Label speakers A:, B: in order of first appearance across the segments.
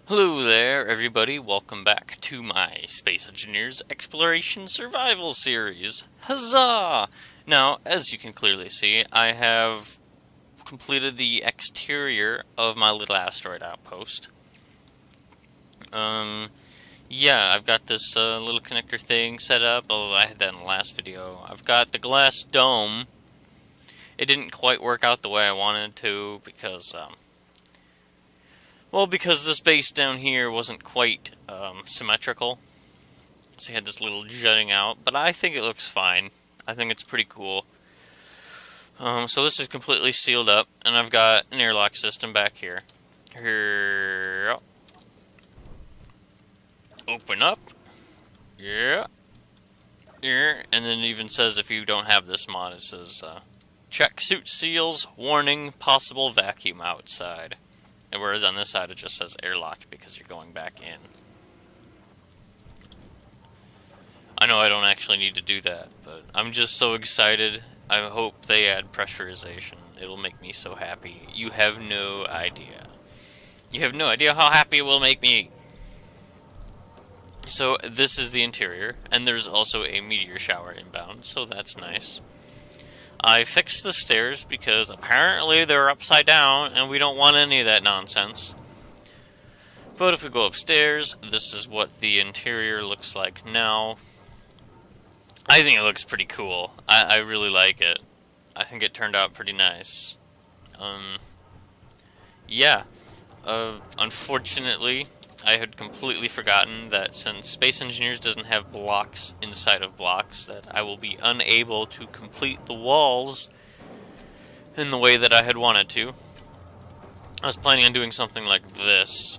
A: Hello there, everybody. Welcome back to my Space Engineers Exploration Survival series. Huzzah! Now, as you can clearly see, I have completed the exterior of my little asteroid outpost. Yeah, I've got this little connector thing set up, although I had that in the last video. I've got the glass dome. It didn't quite work out the way I wanted to because, because this base down here wasn't quite symmetrical. So you had this little jutting out, but I think it looks fine. I think it's pretty cool. So this is completely sealed up, and I've got an airlock system back here. Here, open up. Yeah. Here, and then it even says if you don't have this mod, it says check suit seals, warning, possible vacuum outside. And whereas on this side it just says airlocked because you're going back in. I know I don't actually need to do that, but I'm just so excited. I hope they add pressurization. It'll make me so happy. You have no idea. You have no idea how happy it will make me. So this is the interior, and there's also a meteor shower inbound, so that's nice. I fixed the stairs because apparently they're upside down and we don't want any of that nonsense. But if we go upstairs, this is what the interior looks like now. I think it looks pretty cool. I really like it. I think it turned out pretty nice. Yeah. Unfortunately, I had completely forgotten that since Space Engineers doesn't have blocks inside of blocks, that I will be unable to complete the walls in the way that I had wanted to. I was planning on doing something like this,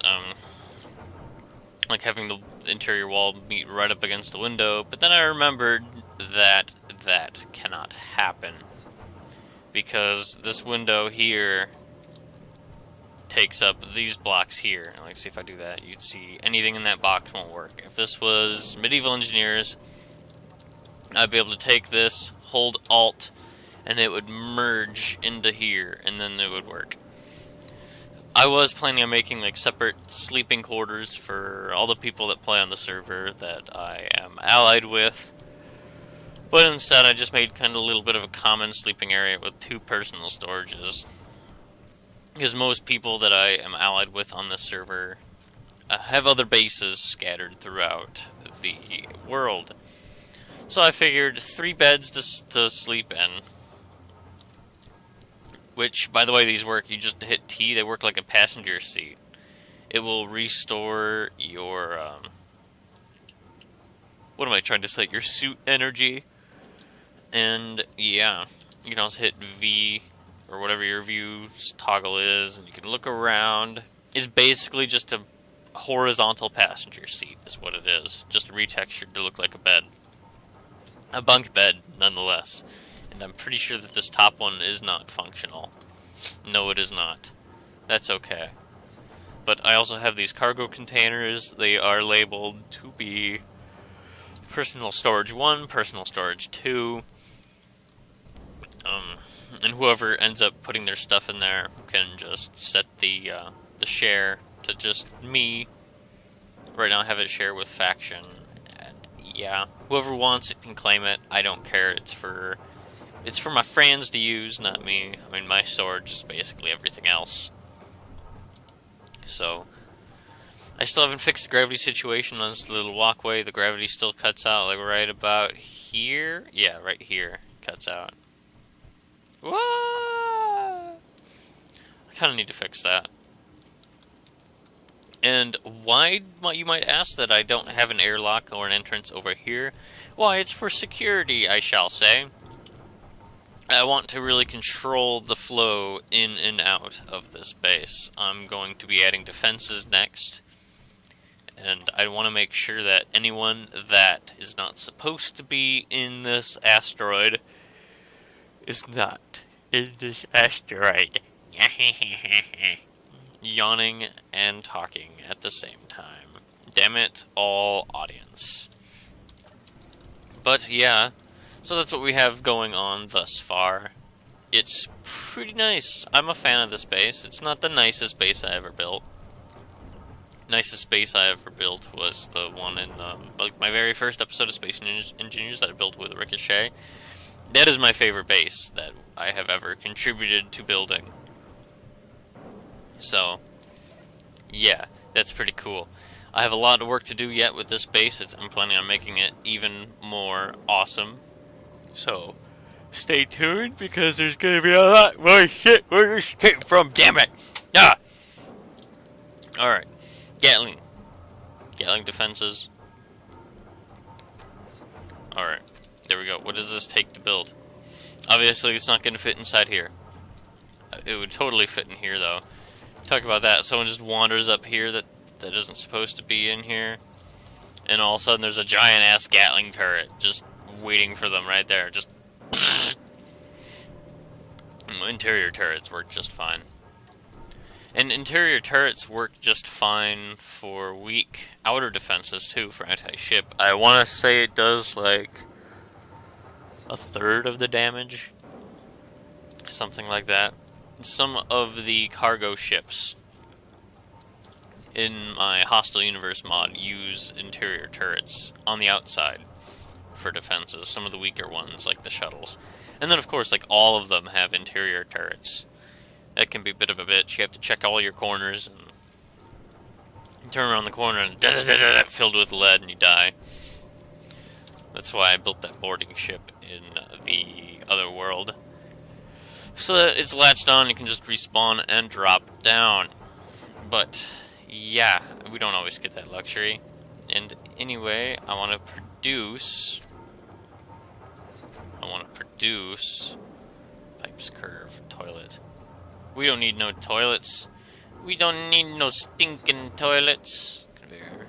A: like having the interior wall meet right up against the window, but then I remembered that that cannot happen, because this window here takes up these blocks here. And like, see if I do that, you'd see anything in that box won't work. If this was Medieval Engineers, I'd be able to take this, hold Alt, and it would merge into here, and then it would work. I was planning on making like separate sleeping quarters for all the people that play on the server that I am allied with, but instead I just made kind of a little bit of a common sleeping area with 2 personal storages. Because most people that I am allied with on this server have other bases scattered throughout the world. So I figured 3 beds to sleep in. Which, by the way, these work. You just hit T, they work like a passenger seat. It will restore your, what am I trying to say? Your suit energy. And, yeah, you can also hit V, or whatever your view toggle is, and you can look around. It's basically just a horizontal passenger seat is what it is. Just retextured to look like a bed. A bunk bed, nonetheless. And I'm pretty sure that this top one is not functional. No, it is not. That's okay. But I also have these cargo containers. They are labeled to be personal storage 1, personal storage 2. And whoever ends up putting their stuff in there can just set the share to just me. Right now I have it share with faction, and yeah, whoever wants it can claim it. I don't care. It's for my friends to use, not me. I mean, my storage is basically everything else. So I still haven't fixed the gravity situation on this little walkway. The gravity still cuts out like right about here. Yeah, right here cuts out. What? I kind of need to fix that. And why, you might ask, that I don't have an airlock or an entrance over here? Why, it's for security, I shall say. I want to really control the flow in and out of this base. I'm going to be adding defenses next. And I want to make sure that anyone that is not supposed to be in this asteroid is not in this asteroid. Yawning and talking at the same time. Damn it, all audience. But yeah, so that's what we have going on thus far. It's pretty nice. I'm a fan of this base. It's not the nicest base I ever built. nicest base I ever built was the one in like my very first episode of Space Engineers that I built with Ricochet. That is my favorite base that I have ever contributed to building. So, yeah, that's pretty cool. I have a lot of work to do yet with this base. I'm planning on making it even more awesome. So, stay tuned because there's gonna be a lot more shit where this came from. Damn it! Ah. All right. Gatling defenses. Alright, there we go. What does this take to build? Obviously, it's not going to fit inside here. It would totally fit in here, though. Talk about that. Someone just wanders up here that isn't supposed to be in here. And all of a sudden, there's a giant-ass Gatling turret just waiting for them right there. Just... Interior turrets work just fine. And interior turrets work just fine for weak outer defenses, too, for anti-ship. I want to say it does, like, a third of the damage. Something like that. Some of the cargo ships in my Hostile Universe mod use interior turrets on the outside for defenses. Some of the weaker ones, like the shuttles. And then, of course, like, all of them have interior turrets. That can be a bit of a bitch. You have to check all your corners and turn around the corner and filled with lead and you die. That's why I built that boarding ship in the other world. So that it's latched on, you can just respawn and drop down. But, yeah, we don't always get that luxury. And anyway, I want to produce pipes curve toilet. We don't need no toilets. We don't need no stinking toilets. Conveyor.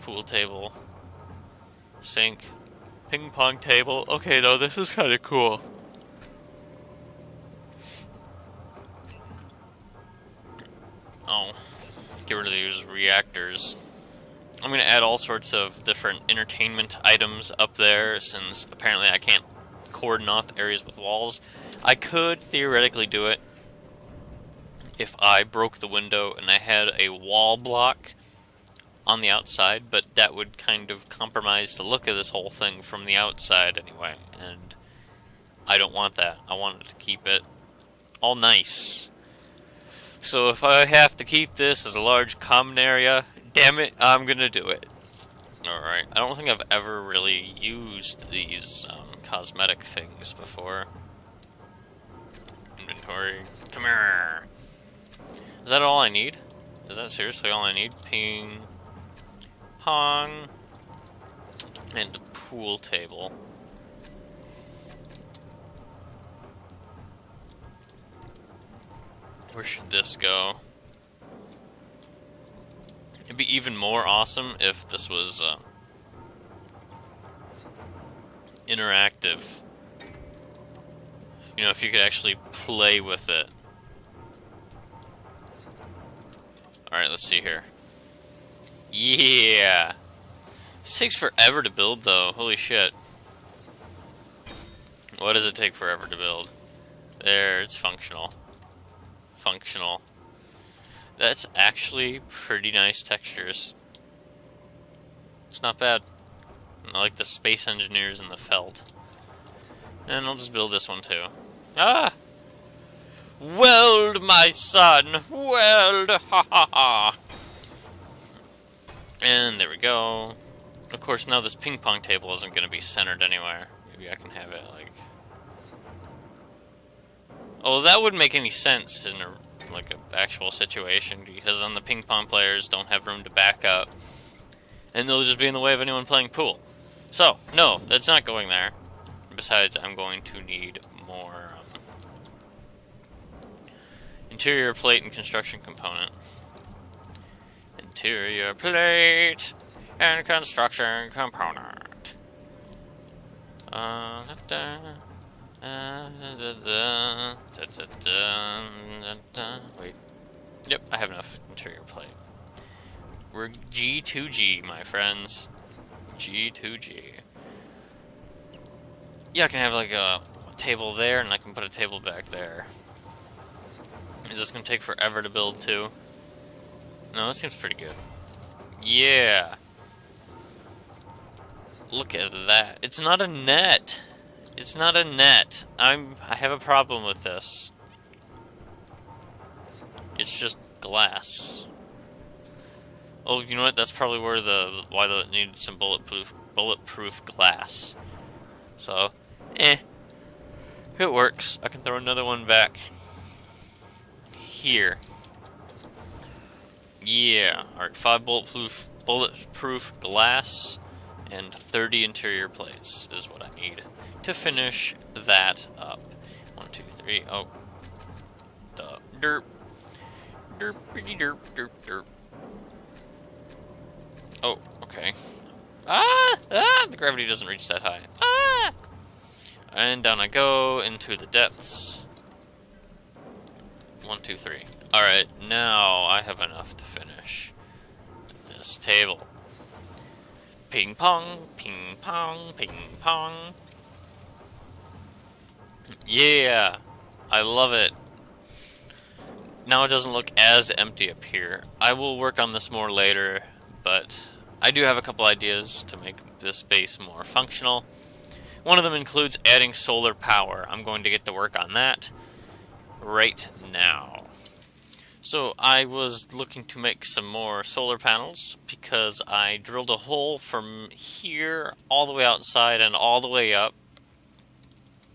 A: Pool table. Sink. Ping pong table. Okay, though, this is kind of cool. Oh. Get rid of these reactors. I'm going to add all sorts of different entertainment items up there, since apparently I can't cordon off areas with walls. I could theoretically do it if I broke the window and I had a wall block on the outside, but that would kind of compromise the look of this whole thing from the outside anyway, and I don't want that. I wanted to keep it all nice. So if I have to keep this as a large common area, damn it, I'm gonna do it. Alright, I don't think I've ever really used these cosmetic things before. Inventory. Come here. Is that all I need? Is that seriously all I need? Ping. Pong. And a pool table. Where should this go? It'd be even more awesome if this was interactive. You know, if you could actually play with it. Alright, let's see here. Yeah! This takes forever to build, though. Holy shit. What does it take forever to build? There, it's functional. Functional. That's actually pretty nice textures. It's not bad. I like the Space Engineers and the felt. And I'll just build this one too. Ah! Weld, my son! Weld! Ha ha ha! And there we go. Of course, now this ping pong table isn't going to be centered anywhere. Maybe I can have it like... Oh, that wouldn't make any sense in a like an actual situation, because then the ping pong players don't have room to back up, and they'll just be in the way of anyone playing pool. So, no, that's not going there. Besides, I'm going to need more interior plate and construction component. Interior plate and construction component. Wait. Yep, I have enough interior plate. We're G2G, my friends. G2G. Yeah, I can have like a table there, and I can put a table back there. Is this gonna take forever to build too? No, that seems pretty good. Yeah. Look at that. It's not a net. It's not a net. I have a problem with this. It's just glass. Oh, you know what? That's probably where why it needed some bulletproof glass. So, it works. I can throw another one back here. Yeah. Alright, 5 bulletproof glass and 30 interior plates is what I need to finish that up. 1, 2, 3. Oh. Derp. Derpity derp, derp, derp. Oh, okay. The gravity doesn't reach that high. And down I go into the depths. 1, 2, 3. Alright, now I have enough to finish this table. Ping pong, ping pong, ping pong. Yeah, I love it. Now it doesn't look as empty up here. I will work on this more later, but I do have a couple ideas to make this base more functional. One of them includes adding solar power. I'm going to get to work on that right now. So I was looking to make some more solar panels because I drilled a hole from here all the way outside and all the way up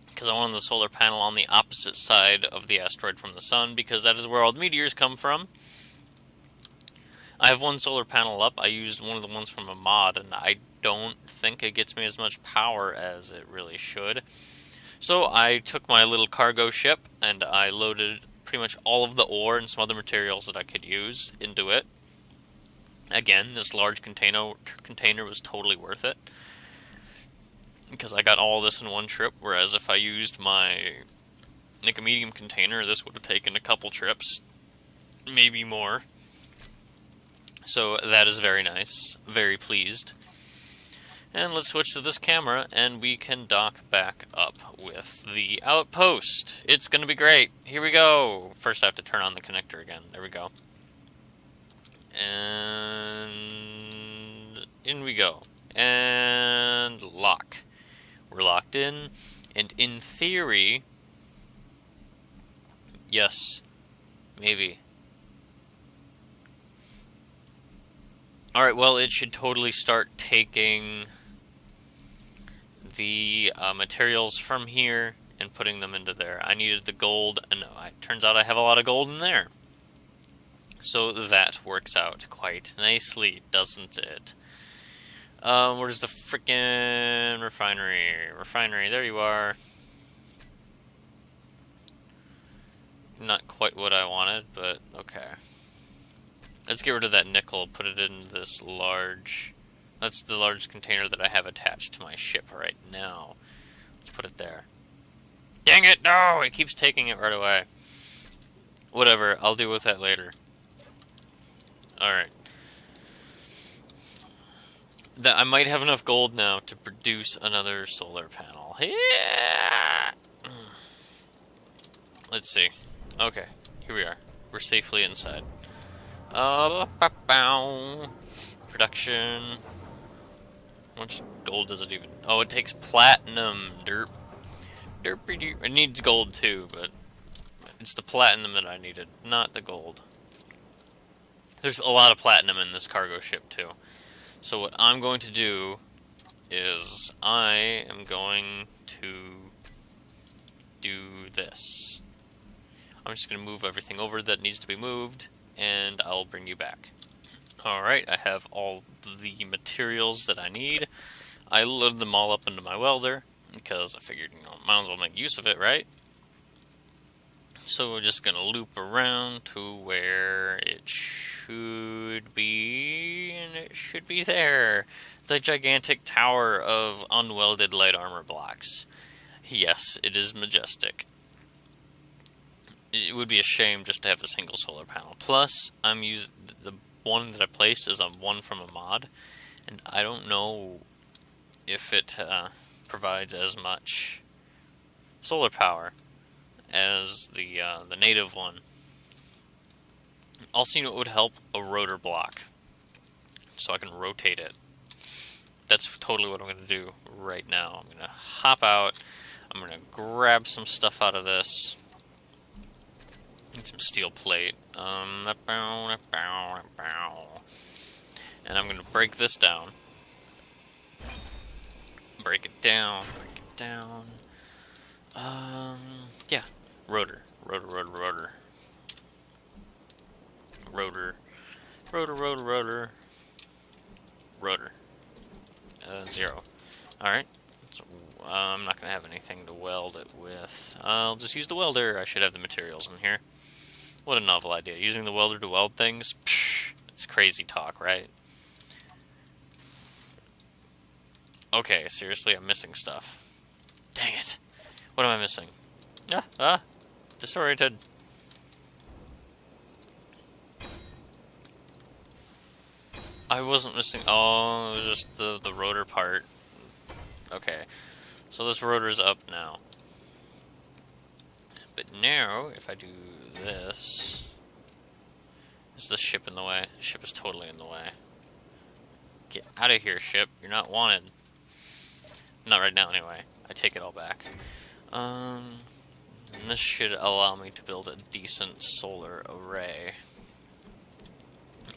A: because I wanted the solar panel on the opposite side of the asteroid from the sun because that is where all the meteors come from. I have one solar panel up. I used one of the ones from a mod, and I don't think it gets me as much power as it really should. So I took my little cargo ship, and I loaded pretty much all of the ore and some other materials that I could use into it. Again, this large container was totally worth it, because I got all this in one trip, whereas if I used my like a medium container, this would have taken a couple trips, maybe more. So that is very nice. Very pleased. And let's switch to this camera, and we can dock back up with the outpost. It's going to be great. Here we go. First I have to turn on the connector again. There we go. And in we go. And lock. We're locked in. And in theory... Yes. Maybe. Alright, well, it should totally start taking the materials from here and putting them into there. I needed the gold, and it turns out I have a lot of gold in there. So that works out quite nicely, doesn't it? Where's the frickin' refinery? Refinery, there you are. Not quite what I wanted, but okay. Let's get rid of that nickel, put it in this large... That's the large container that I have attached to my ship right now. Let's put it there. Dang it, no! It keeps taking it right away. Whatever, I'll deal with that later. Alright. I might have enough gold now to produce another solar panel. Yeah! Let's see. Okay, here we are. We're safely inside. Production. How much gold does it even... Oh, it takes platinum. Derp. Derpy derp. It needs gold too, but it's the platinum that I needed, not the gold. There's a lot of platinum in this cargo ship too. So what I'm going to do is I am going to do this. I'm just going to move everything over that needs to be moved, and I'll bring you back. Alright, I have all the materials that I need. I loaded them all up into my welder, because I figured, you know, might as well make use of it, right? So we're just going to loop around to where it should be, and it should be there. The gigantic tower of unwelded light armor blocks. Yes, it is majestic. It would be a shame just to have a single solar panel. Plus, I'm using the one that I placed is one from a mod, and I don't know if it provides as much solar power as the native one. Also, you know what would help? A rotor block. So I can rotate it. That's totally what I'm going to do right now. I'm going to hop out. I'm going to grab some stuff out of this. Need some steel plate. And I'm going to break this down. Break it down. Break it down. Yeah. Rotor. Rotor, rotor, rotor. Rotor. Rotor, rotor, rotor. Rotor. 0. Alright. So, I'm not going to have anything to weld it with. I'll just use the welder. I should have the materials in here. What a novel idea. Using the welder to weld things? Psh, it's crazy talk, right? Okay, seriously, I'm missing stuff. Dang it. What am I missing? Disoriented. I wasn't missing... Oh, it was just the rotor part. Okay. So this rotor's up now. But now, if I do this... Is the ship in the way? The ship is totally in the way. Get out of here, ship. You're not wanted. Not right now, anyway. I take it all back. And this should allow me to build a decent solar array.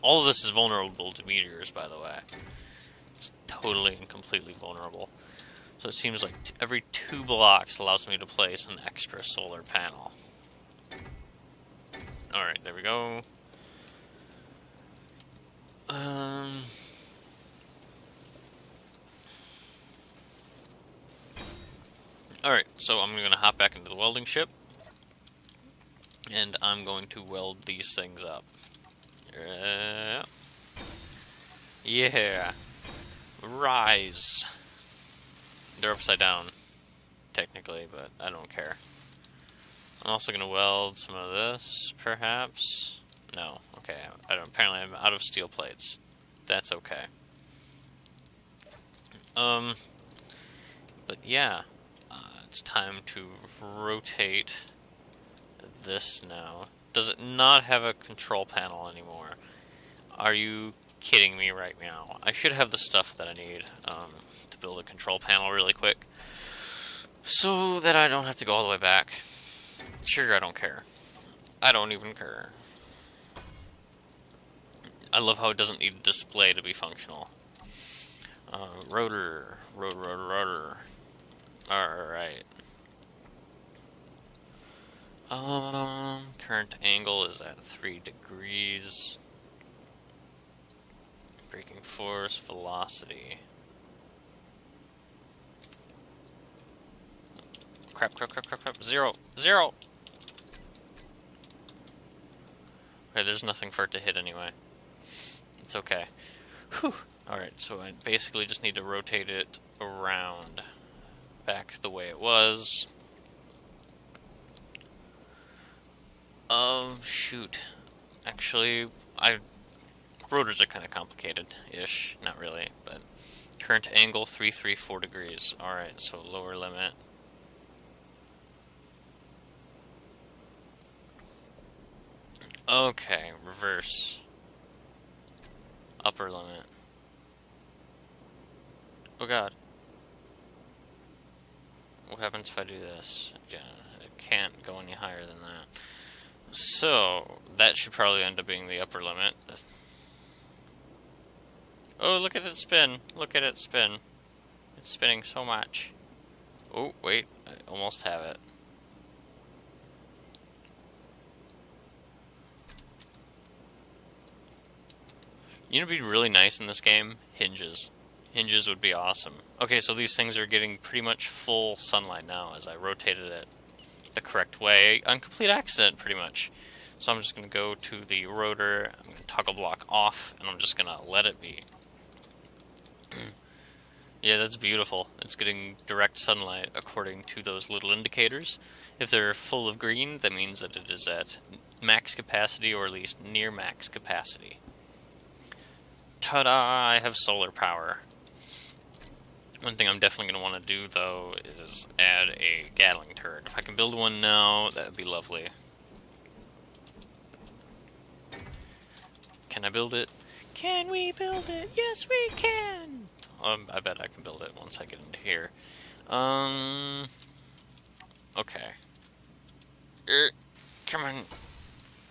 A: All of this is vulnerable to meteors, by the way. It's totally and completely vulnerable. So it seems like every 2 blocks allows me to place an extra solar panel. Alright, there we go. Alright, so I'm going to hop back into the welding ship. And I'm going to weld these things up. Yeah. Rise. They're upside down, technically, but I don't care. I'm also going to weld some of this, perhaps. No, okay. Apparently I'm out of steel plates. That's okay. But yeah, it's time to rotate this now. Does it not have a control panel anymore? Are you kidding me right now? I should have the stuff that I need to build a control panel really quick, so that I don't have to go all the way back. Sure, I don't care. I don't even care. I love how it doesn't need a display to be functional. Rotor. Rotor, rotor, rotor. Alright. Current angle is at 3 degrees. Braking force, velocity. Crap, crap, crap, crap, crap. 0. 0! Okay, there's nothing for it to hit anyway. It's okay. Whew. Alright, so I basically just need to rotate it around. Back the way it was. Shoot. Actually, rotors are kind of complicated-ish. Not really, but... Current angle, 334 degrees. Alright, so lower limit. Okay, reverse. Upper limit. Oh god. What happens if I do this? Yeah, it can't go any higher than that. So, that should probably end up being the upper limit. Oh, look at it spin. Look at it spin. It's spinning so much. Oh, wait. I almost have it. You know what'd be really nice in this game? Hinges. Hinges would be awesome. Okay, so these things are getting pretty much full sunlight now as I rotated it the correct way. On complete accident, pretty much. So I'm just going to go to the rotor, I'm going to toggle block off, and I'm just going to let it be. Yeah, that's beautiful. It's getting direct sunlight according to those little indicators. If they're full of green, that means that it is at max capacity, or at least near max capacity. Ta-da! I have solar power. One thing I'm definitely going to want to do, though, is add a Gatling turret. If I can build one now, that would be lovely. Can I build it? Can we build it? Yes, we can! I bet I can build it once I get into here. Okay. Come on.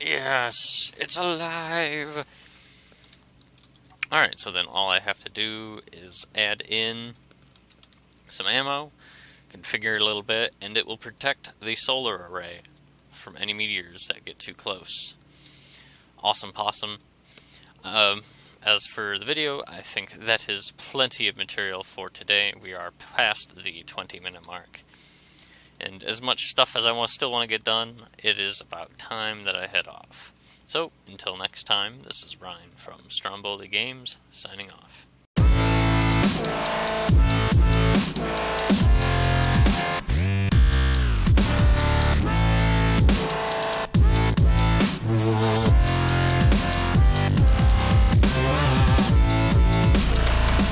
A: Yes, it's alive! Alright, so then all I have to do is add in some ammo, configure a little bit, and it will protect the solar array from any meteors that get too close. Awesome possum. As for the video, I think that is plenty of material for today. We are past the 20-minute mark. And as much stuff as I still want to get done, it is about time that I head off. So, until next time, this is Ryan from Stromboli Games, signing off.